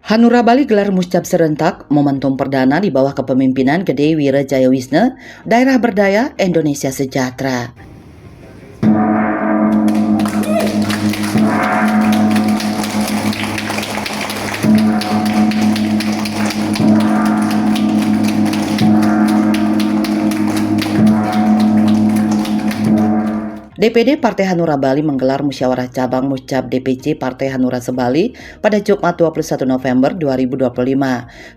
Hanura Bali gelar muscab serentak momentum perdana di bawah kepemimpinan Gede Wira Jayawisna, Daerah Berdaya Indonesia Sejahtera. DPD Partai Hanura Bali menggelar musyawarah cabang Muscab DPC Partai Hanura Sebali pada Jumat 21 November 2025.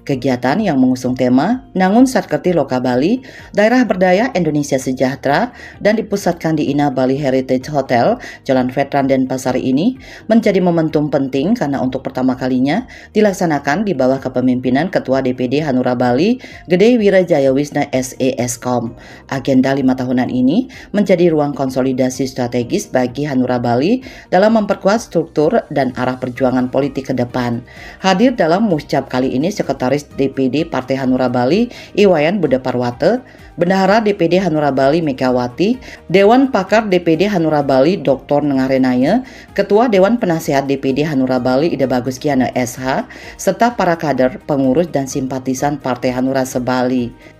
Kegiatan yang mengusung tema Nangun Satkerti Loka Bali, Daerah Berdaya Indonesia Sejahtera dan dipusatkan di Ina Bali Heritage Hotel, Jalan Veteran Denpasar ini menjadi momentum penting karena untuk pertama kalinya dilaksanakan di bawah kepemimpinan Ketua DPD Hanura Bali, Gede Wira Jayawisna SE-Eskom. Agenda 5 tahunan ini menjadi ruang konsolidasi strategis bagi Hanura Bali dalam memperkuat struktur dan arah perjuangan politik ke depan. Hadir dalam muscab kali ini Sekretaris DPD Partai Hanura Bali Iwayan Budha Parwate, Bendahara DPD Hanura Bali Megawati, Dewan Pakar DPD Hanura Bali Dr. Nengarenaya, Ketua Dewan Penasehat DPD Hanura Bali Ida Bagus Kiana SH, serta para kader, pengurus dan simpatisan Partai Hanura Sebali.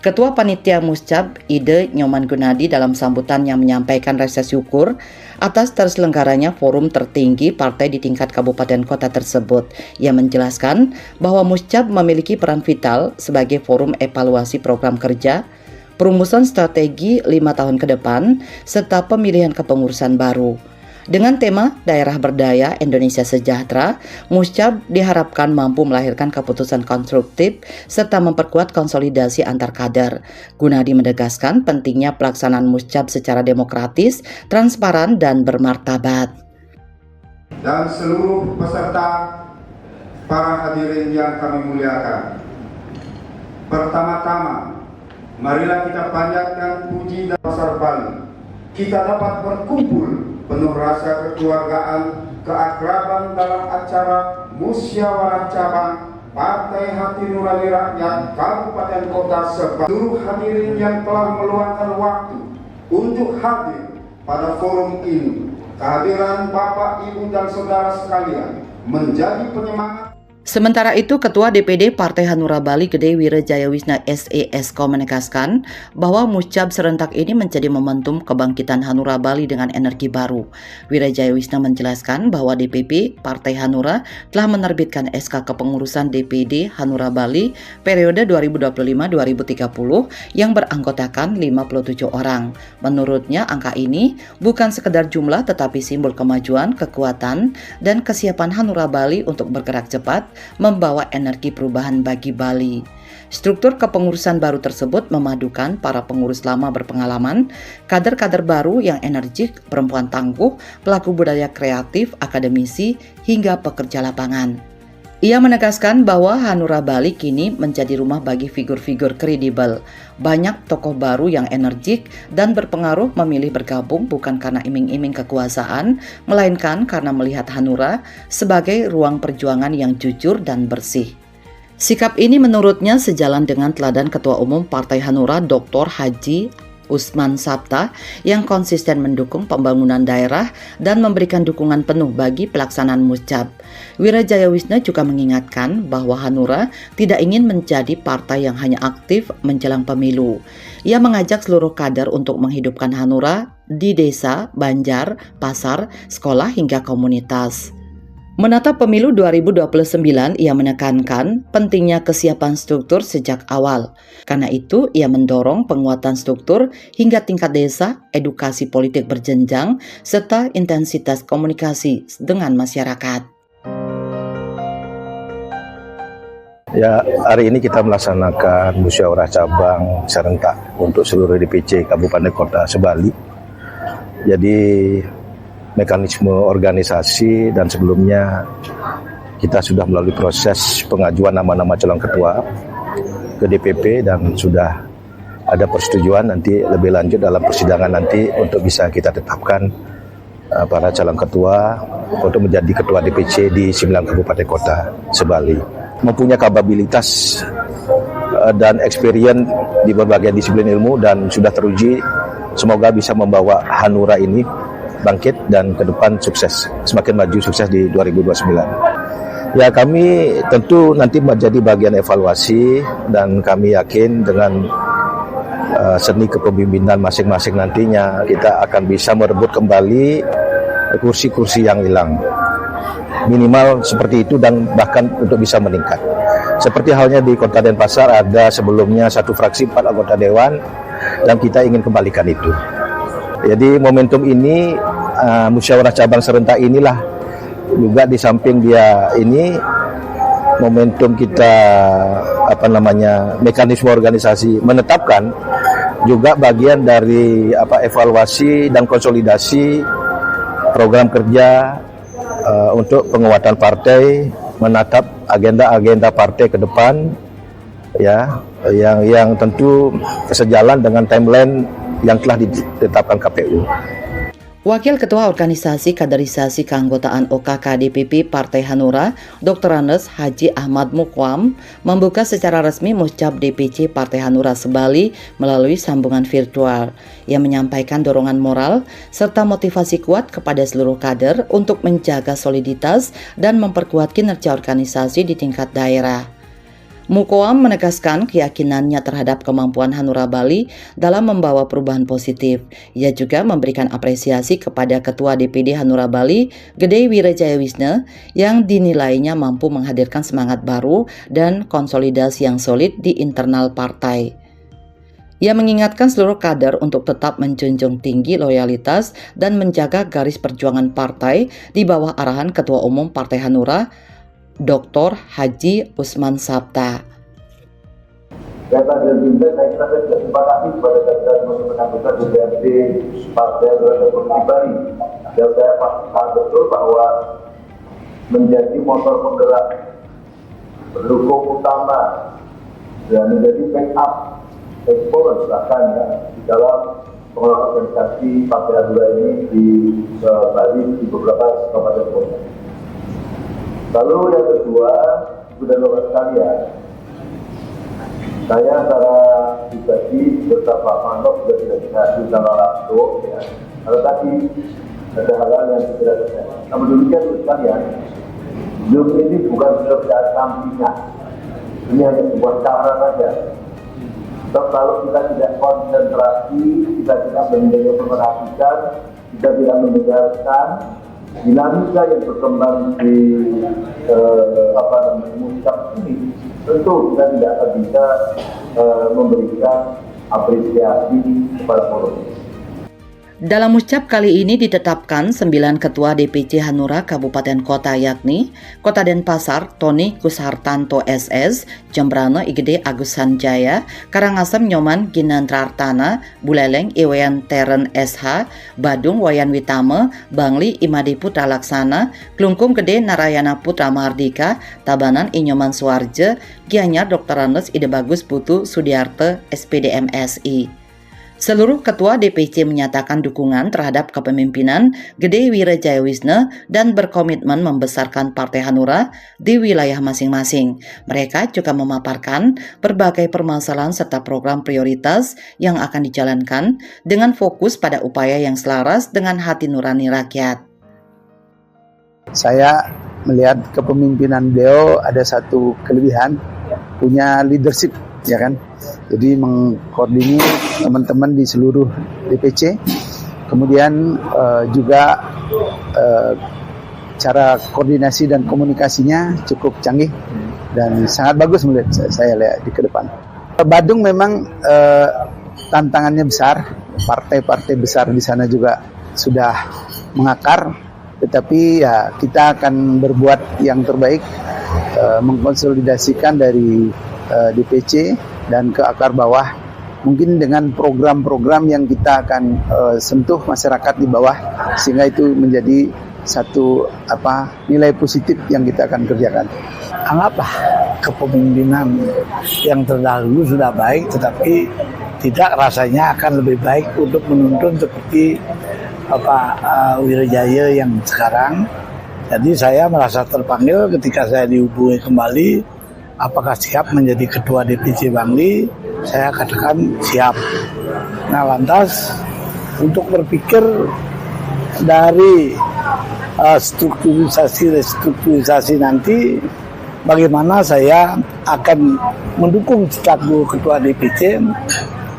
Ketua Panitia Muscab Ide Nyoman Gunadi dalam sambutannya menyampaikan rasa syukur atas terselenggaranya forum tertinggi partai di tingkat kabupaten kota tersebut. Ia menjelaskan bahwa Muscab memiliki peran vital sebagai forum evaluasi program kerja, perumusan strategi 5 tahun ke depan, serta pemilihan kepengurusan baru. Dengan tema Daerah Berdaya Indonesia Sejahtera, Muscab diharapkan mampu melahirkan keputusan konstruktif serta memperkuat konsolidasi antar kader. Gunadi menegaskan pentingnya pelaksanaan Muscab secara demokratis, transparan, dan bermartabat. Dan seluruh peserta, para hadirin yang kami muliakan. Pertama-tama, marilah kita panjatkan puji dan dasar Bali. Kita dapat berkumpul penuh rasa kekeluargaan, keakraban dalam acara musyawarah cabang Partai Hati Nurani Rakyat Kabupaten Kota Sebali. Seluruh hadirin yang telah meluangkan waktu untuk hadir pada forum ini, kehadiran Bapak, Ibu, dan Saudara sekalian menjadi penyemangat. Sementara itu, Ketua DPD Partai Hanura Bali Gede Wira Jayawisna SE-Eskom menegaskan bahwa muscab serentak ini menjadi momentum kebangkitan Hanura Bali dengan energi baru. Wira Jayawisna menjelaskan bahwa DPP Partai Hanura telah menerbitkan SK kepengurusan DPD Hanura Bali periode 2025-2030 yang beranggotakan 57 orang. Menurutnya, angka ini bukan sekedar jumlah tetapi simbol kemajuan, kekuatan, dan kesiapan Hanura Bali untuk bergerak cepat membawa energi perubahan bagi Bali. Struktur kepengurusan baru tersebut memadukan para pengurus lama berpengalaman, kader-kader baru yang energik, perempuan tangguh, pelaku budaya kreatif, akademisi, hingga pekerja lapangan. Ia menegaskan bahwa Hanura Bali kini menjadi rumah bagi figur-figur kredibel. Banyak tokoh baru yang energik dan berpengaruh memilih bergabung bukan karena iming-iming kekuasaan, melainkan karena melihat Hanura sebagai ruang perjuangan yang jujur dan bersih. Sikap ini menurutnya sejalan dengan teladan Ketua Umum Partai Hanura Dr. Haji Usman Sabta yang konsisten mendukung pembangunan daerah dan memberikan dukungan penuh bagi pelaksanaan muscab. Wira Jayawisna juga mengingatkan bahwa Hanura tidak ingin menjadi partai yang hanya aktif menjelang pemilu. Ia mengajak seluruh kader untuk menghidupkan Hanura di desa, banjar, pasar, sekolah hingga komunitas. Menatap pemilu 2029, ia menekankan pentingnya kesiapan struktur sejak awal. Karena itu, ia mendorong penguatan struktur hingga tingkat desa, edukasi politik berjenjang, serta intensitas komunikasi dengan masyarakat. Ya, hari ini kita melaksanakan musyawarah cabang serentak untuk seluruh DPC Kabupaten Kota Sebali. Jadi mekanisme organisasi dan sebelumnya kita sudah melalui proses pengajuan nama-nama calon ketua ke DPP dan sudah ada persetujuan nanti lebih lanjut dalam persidangan nanti untuk bisa kita tetapkan para calon ketua untuk menjadi ketua DPC di 9 kabupaten kota sebali. Mempunyai kapabilitas dan experience di berbagai disiplin ilmu dan sudah teruji, semoga bisa membawa Hanura ini bangkit dan ke depan sukses, semakin maju sukses di 2029. Ya, kami tentu nanti menjadi bagian evaluasi dan kami yakin dengan seni kepemimpinan masing-masing nantinya kita akan bisa merebut kembali kursi-kursi yang hilang. Minimal seperti itu dan bahkan untuk bisa meningkat. Seperti halnya di Kota Denpasar ada sebelumnya satu fraksi 4 anggota dewan dan kita ingin kembalikan itu. Jadi momentum ini musyawarah cabang serentak inilah juga di samping dia ini momentum kita mekanisme organisasi menetapkan juga bagian dari evaluasi dan konsolidasi program kerja untuk penguatan partai, menatap agenda-agenda partai ke depan ya, yang tentu sejalan dengan timeline yang telah ditetapkan KPU. Wakil Ketua Organisasi Kaderisasi Keanggotaan OKK DPP Partai Hanura, Dr. Andes Haji Ahmad Mukwam, membuka secara resmi Muscab DPC Partai Hanura Sebali melalui sambungan virtual. Ia menyampaikan dorongan moral serta motivasi kuat kepada seluruh kader untuk menjaga soliditas dan memperkuat kinerja organisasi di tingkat daerah. Mukwam menegaskan keyakinannya terhadap kemampuan Hanura Bali dalam membawa perubahan positif. Ia juga memberikan apresiasi kepada Ketua DPD Hanura Bali, Gede Wirejayawisna, yang dinilainya mampu menghadirkan semangat baru dan konsolidasi yang solid di internal partai. Ia mengingatkan seluruh kader untuk tetap menjunjung tinggi loyalitas dan menjaga garis perjuangan partai di bawah arahan Ketua Umum Partai Hanura, Dr. Haji Usman Sabta. Data dan bintang, saya kira saya juga terima kasih kepada teman-teman anggota DPRD Partai Hanura Bali. Dan saya paham betul bahwa menjadi motor penggerak, pendukung utama, dan menjadi backup, ekspor bahkan ya, di dalam pengelolaan organisasi Partai Hanura ini di Bali, di beberapa kabupaten kota. Lalu yang kedua, sudah bapak sekalian, saya secara pribadi bersama Pak Manok sudah tidak bisa secara langsung, ya. Kalau tadi ada hal-hal yang tidak selesai. Namun demikian sekalian, Zoom ini bukan pekerjaan sampingan, ini hanya sebuah cara saja. Sebab kalau kita tidak konsentrasi, kita tidak memperhatikan, kita tidak mendengarkan dinamika yang berkembang di Muscab ini, tentu kita tidak akan bisa memberikan apresiasi kepada forum. Dalam Muscab kali ini ditetapkan 9 ketua DPC Hanura Kabupaten Kota, yakni Kota Denpasar Tony Kushartanto SS, Jembrana Igede Agus Sanjaya, Karangasem Nyoman Ginantrartana, Buleleng Iwayan Teren SH, Badung Wayan Witama, Bangli Imade Putra Laksana, Klungkum Gede Narayana Putra Mahardika, Tabanan Inyoman Suarje, Gianyar Dr. Andes Ide Bagus Putu Sudiarte SPD MSI. Seluruh ketua DPC menyatakan dukungan terhadap kepemimpinan Gede Wirejayawisna dan berkomitmen membesarkan Partai Hanura di wilayah masing-masing. Mereka juga memaparkan berbagai permasalahan serta program prioritas yang akan dijalankan dengan fokus pada upaya yang selaras dengan hati nurani rakyat. Saya melihat kepemimpinan beliau ada satu kelebihan, punya leadership, ya kan? Jadi mengkoordinir teman-teman di seluruh DPC, kemudian juga cara koordinasi dan komunikasinya cukup canggih dan sangat bagus menurut saya lihat di ke depan. Badung memang tantangannya besar, partai-partai besar di sana juga sudah mengakar, tetapi ya kita akan berbuat yang terbaik, mengkonsolidasikan dari DPC dan ke akar bawah, mungkin dengan program-program yang kita akan sentuh masyarakat di bawah, sehingga itu menjadi satu nilai positif yang kita akan kerjakan. Anggaplah kepemimpinan yang terdahulu sudah baik, tetapi tidak rasanya akan lebih baik untuk menuntun seperti Wirajaya yang sekarang, Jadi saya merasa terpanggil ketika saya dihubungi kembali, apakah siap menjadi ketua DPC Bangli? Saya katakan siap. Nah, lantas untuk berpikir dari strukturisasi nanti, bagaimana saya akan mendukung selaku ketua DPC,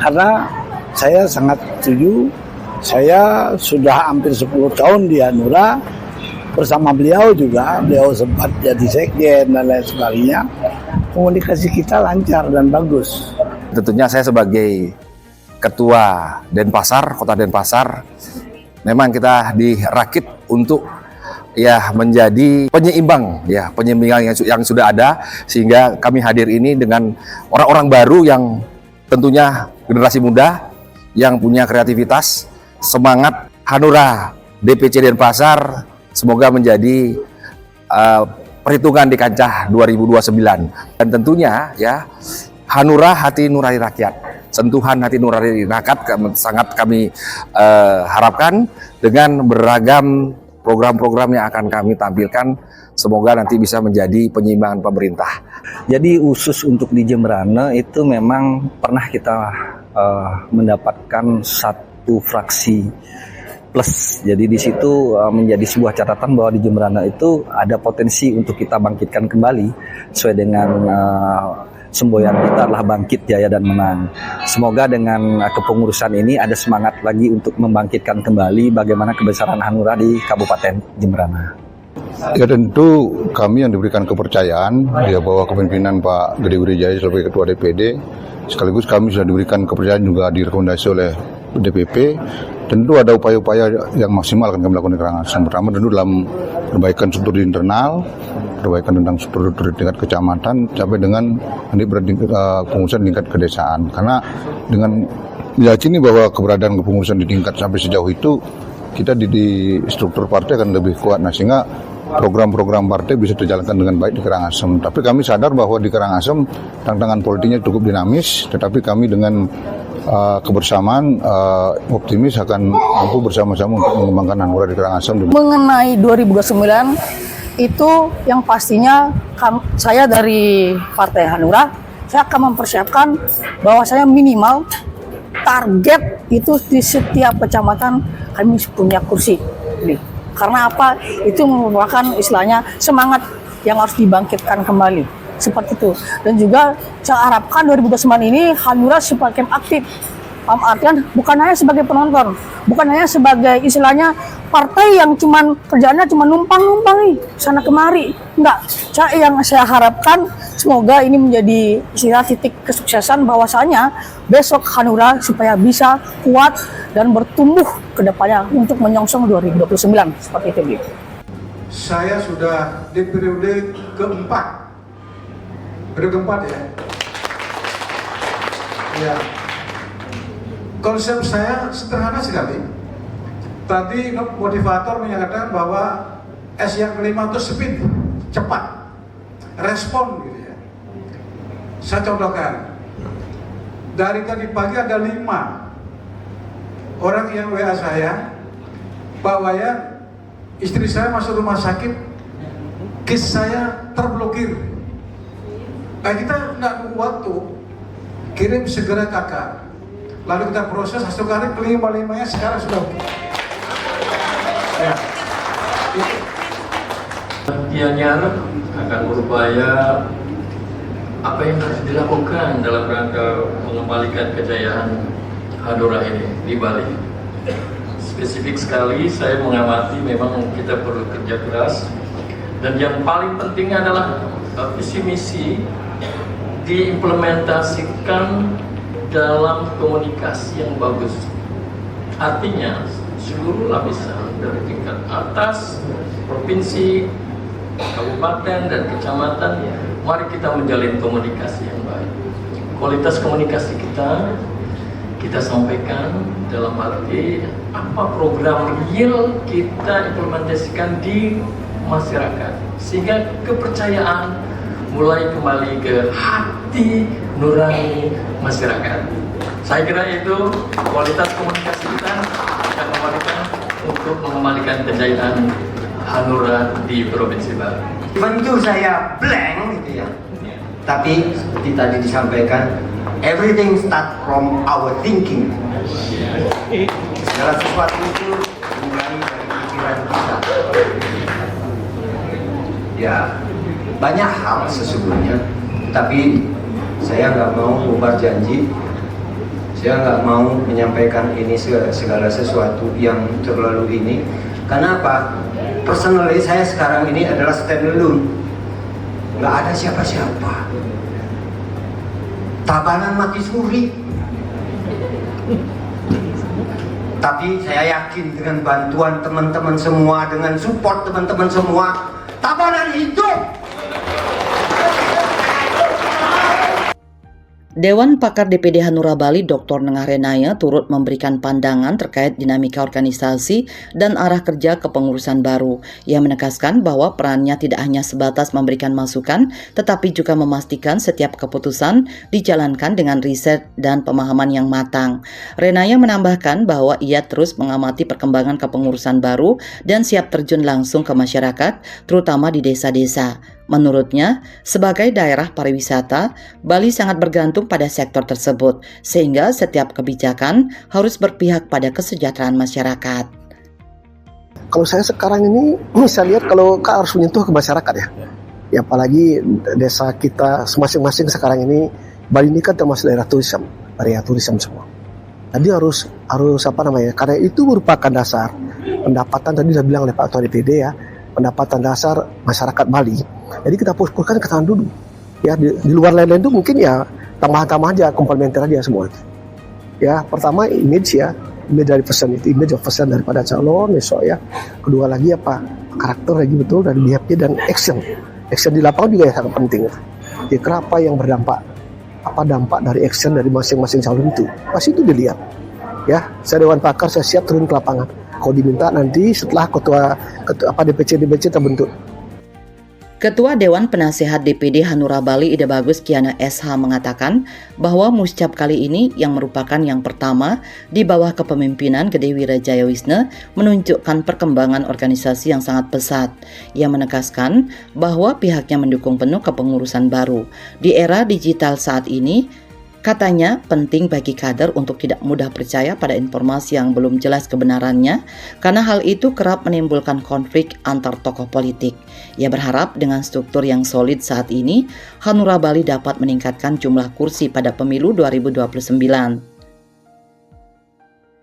karena saya sangat setuju. Saya sudah hampir 10 tahun di Hanura bersama beliau juga. Beliau sempat jadi sekjen dan lain sebagainya. Komunikasi kita lancar dan bagus. Tentunya saya sebagai Ketua Denpasar, Kota Denpasar, memang kita dirakit untuk ya menjadi penyeimbang yang sudah ada, sehingga kami hadir ini dengan orang-orang baru yang tentunya generasi muda yang punya kreativitas, semangat. Hanura DPC Denpasar semoga menjadi perhitungan di kancah 2029, dan tentunya ya Hanura hati nurani rakyat, sentuhan hati nurani rakyat sangat kami harapkan dengan beragam program-program yang akan kami tampilkan. Semoga nanti bisa menjadi penyeimbangan pemerintah. Jadi khusus untuk di Jemberana itu memang pernah kita mendapatkan satu fraksi plus. Jadi di situ menjadi sebuah catatan bahwa di Jemberana itu ada potensi untuk kita bangkitkan kembali sesuai dengan semboyan kita adalah bangkit, jaya, dan menang. Semoga dengan kepengurusan ini ada semangat lagi untuk membangkitkan kembali bagaimana kebesaran Hanura di Kabupaten Jemberana. Ya, tentu kami yang diberikan kepercayaan ya bahwa kepemimpinan Pak Gede Wirajaya sebagai Ketua DPD, sekaligus kami sudah diberikan kepercayaan juga direkomendasi oleh DPP. Tentu ada upaya-upaya yang maksimal akan kami lakukan di Karangasem. Pertama tentu dalam perbaikan struktur di internal, perbaikan tentang struktur di tingkat kecamatan, sampai dengan nanti pengurusan tingkat kedesaan. Karena dengan meyakini bahwa keberadaan kepengurusan di tingkat sampai sejauh itu, kita di struktur partai akan lebih kuat. Nah, sehingga program-program partai bisa terjalankan dengan baik di Karangasem. Tapi kami sadar bahwa di Karangasem tantangan politiknya cukup dinamis, tetapi kami dengan kebersamaan optimis akan mampu bersama-sama untuk mengembangkan Hanura di Karangasem. Mengenai 2029 itu yang pastinya saya dari Partai Hanura, saya akan mempersiapkan bahwa saya minimal target itu di setiap kecamatan kami punya kursi. Karena apa? Itu merupakan istilahnya semangat yang harus dibangkitkan kembali. Seperti itu. Dan juga saya harapkan 2029 ini Hanura semakin aktif. Artian bukan hanya sebagai penonton, bukan hanya sebagai istilahnya partai yang kerjaannya cuma numpang-numpang nih sana kemari. Enggak. Yang saya harapkan semoga ini menjadi istilah titik kesuksesan bahwasanya besok Hanura supaya bisa kuat dan bertumbuh ke depannya untuk menyongsong 2029 seperti itu. Saya sudah di periode keempat. Periode keempat ya. Ya. Konsep saya sederhana sekali. Tadi motivator menyatakan bahwa S yang kelima itu speed, cepat, respon gitu ya. Saya contohkan. Dari tadi pagi ada 5 orang yang WA saya, Pak Wayan, istri saya masuk rumah sakit, kis saya terblokir. Kita nggak nunggu waktu, kirim segera kakak. Lalu kita proses hasil kali kelima-limanya sekarang sudah. Ya. Tianyar akan berupaya apa yang harus dilakukan dalam rangka mengembalikan kejayaan Hanura ini di Bali. Spesifik sekali saya mengamati memang kita perlu kerja keras, dan yang paling penting adalah visi misi diimplementasikan dalam komunikasi yang bagus. Artinya seluruh lapisan dari tingkat atas, provinsi, kabupaten, dan kecamatan, mari kita menjalin komunikasi yang baik. Kualitas komunikasi kita sampaikan dalam arti apa program real kita implementasikan di masyarakat, sehingga kepercayaan mulai kembali ke hati nurani masyarakat. Saya kira itu kualitas komunikasi kita yang mengembalikan untuk mengembalikan kejayaan Hanura di Provinsi Bali? Tentu saya blank gitu ya. Tapi seperti tadi disampaikan, everything start from our thinking. Segala sesuatu itu dimulai dari pikiran kita. Ya, banyak hal sesungguhnya, tapi saya nggak mau bubar janji. Saya nggak mau menyampaikan ini segala sesuatu yang terlalu ini. Karena apa? Personally saya sekarang ini adalah stand alone. Nggak ada siapa-siapa. Tabanan mati suri. Tapi saya yakin dengan bantuan teman-teman semua, dengan support teman-teman semua, Tabanan hidup. Dewan Pakar DPD Hanura Bali Dr. Nengah Renaya turut memberikan pandangan terkait dinamika organisasi dan arah kerja kepengurusan baru. Ia menegaskan bahwa perannya tidak hanya sebatas memberikan masukan, tetapi juga memastikan setiap keputusan dijalankan dengan riset dan pemahaman yang matang. Renaya menambahkan bahwa ia terus mengamati perkembangan kepengurusan baru dan siap terjun langsung ke masyarakat, terutama di desa-desa. Menurutnya, sebagai daerah pariwisata, Bali sangat bergantung pada sektor tersebut, sehingga setiap kebijakan harus berpihak pada kesejahteraan masyarakat. Kalau saya sekarang ini bisa lihat kalau harus menyentuh ke masyarakat ya. Ya apalagi desa kita masing-masing sekarang ini, Bali ini kan termasuk daerah turisme, area turisme semua. Jadi harus karena itu merupakan dasar pendapatan tadi sudah bilang oleh Pak Ketua DPD ya, pendapatan dasar masyarakat Bali. Jadi kita fokuskan ke sana dulu. Ya di luar lain-lain itu mungkin ya tambahan-tambahan aja, komplementer aja semua. Ya pertama image dari pesan itu, image of pesan daripada calon besok ya. Kedua lagi apa? Karakter lagi betul dari behavior dan action. Action di lapangan juga ya sangat penting. Jadi apa yang berdampak? Apa dampak dari action dari masing-masing calon itu? Pasti itu dilihat. Ya, saya Dewan Pakar saya siap turun ke lapangan. Kalau diminta nanti setelah ketua DPC terbentuk. Ketua Dewan Penasehat DPD Hanura Bali Ide Bagus Kiana SH mengatakan bahwa muscap kali ini yang merupakan yang pertama di bawah kepemimpinan Gede Wirajayawisna menunjukkan perkembangan organisasi yang sangat pesat. Ia menegaskan bahwa pihaknya mendukung penuh kepengurusan baru. Di era digital saat ini, katanya penting bagi kader untuk tidak mudah percaya pada informasi yang belum jelas kebenarannya, karena hal itu kerap menimbulkan konflik antar tokoh politik. Ia berharap dengan struktur yang solid saat ini, Hanura Bali dapat meningkatkan jumlah kursi pada pemilu 2029.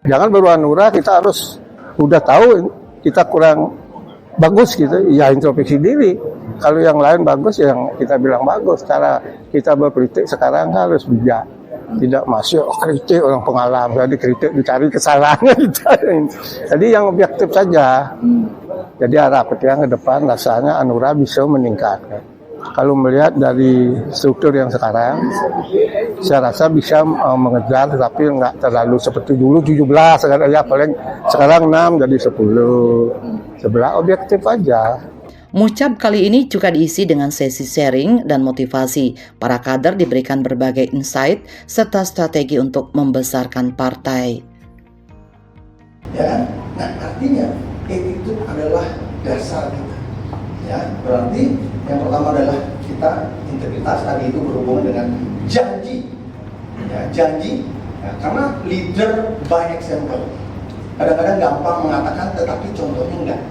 Jangan baru Hanura, kita harus udah tahu kita kurang bagus gitu, ya introspeksi diri. Kalau yang lain bagus, yang kita bilang bagus. Cara kita berkritik sekarang harus bijak. Tidak masuk kritik orang pengalaman, jadi kritik dicari kesalahan. Jadi yang objektif saja. Jadi harapan ke depan rasanya Hanura bisa meningkat. Kalau melihat dari struktur yang sekarang, saya rasa bisa mengejar, tapi nggak terlalu seperti dulu 17, sekarang ya paling sekarang 6 jadi 10, 11 objektif aja. Muscap kali ini juga diisi dengan sesi sharing dan motivasi. Para kader diberikan berbagai insight serta strategi untuk membesarkan partai. Ya, nah artinya itu adalah dasar kita. Ya, berarti yang pertama adalah kita integritas, tadi itu berhubung dengan janji. Ya, janji. Ya, karena leader by example. Kadang-kadang gampang mengatakan, tetapi contohnya enggak.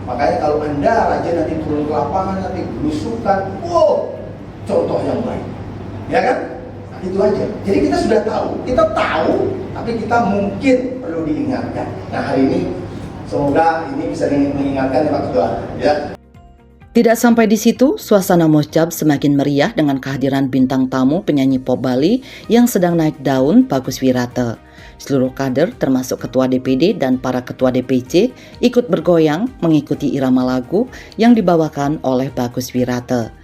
Makanya kalau Anda rajin nanti turun ke lapangan, nanti belusukan, wow, contoh yang baik. Ya kan? Nah, itu aja. Jadi kita sudah tahu, tapi kita mungkin perlu diingatkan. Nah hari ini, semoga ini bisa mengingatkan ya Pak Ketua. Ya. Tidak sampai di situ, suasana muscap semakin meriah dengan kehadiran bintang tamu penyanyi pop Bali yang sedang naik daun, Bagus Wirata. Seluruh kader termasuk ketua DPD dan para ketua DPC ikut bergoyang mengikuti irama lagu yang dibawakan oleh Bagus Wirata.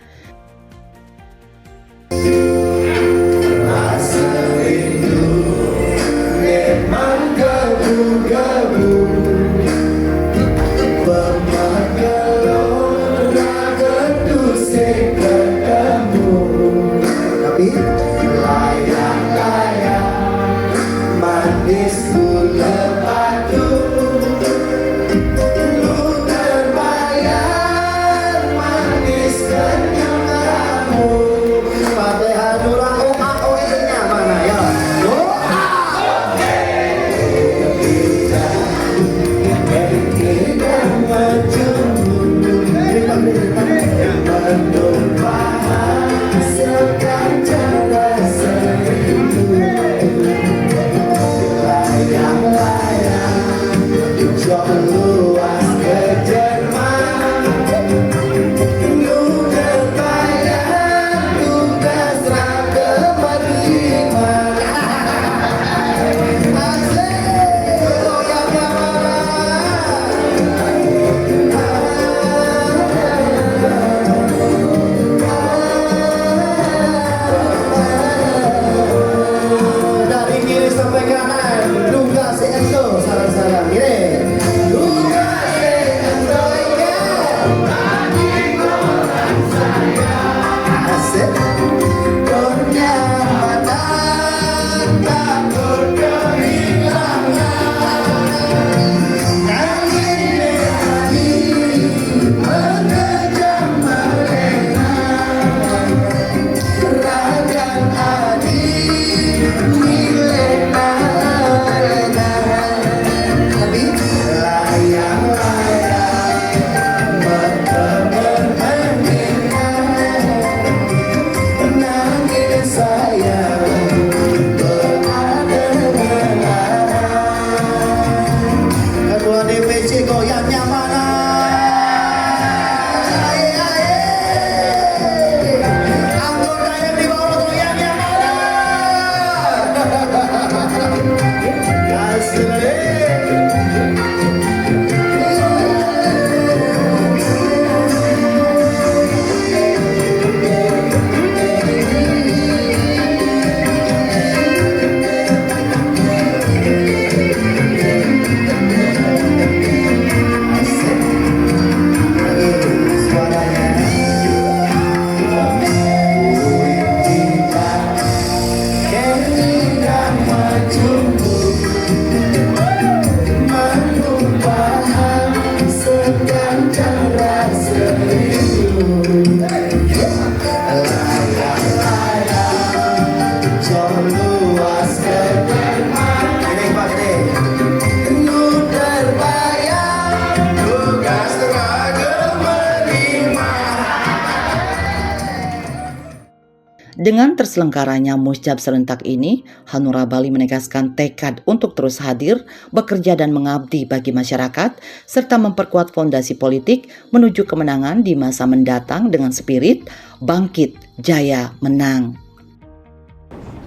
Dengan terselenggaranya Musjab serentak ini, Hanura Bali menegaskan tekad untuk terus hadir, bekerja dan mengabdi bagi masyarakat, serta memperkuat fondasi politik menuju kemenangan di masa mendatang dengan spirit bangkit, jaya, menang.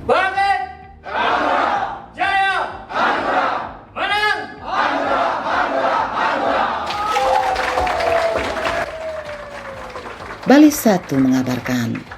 Bangkit! Hanura! Jaya! Hanura! Menang! Hanura! Hanura! Hanura! Bali 1 mengabarkan.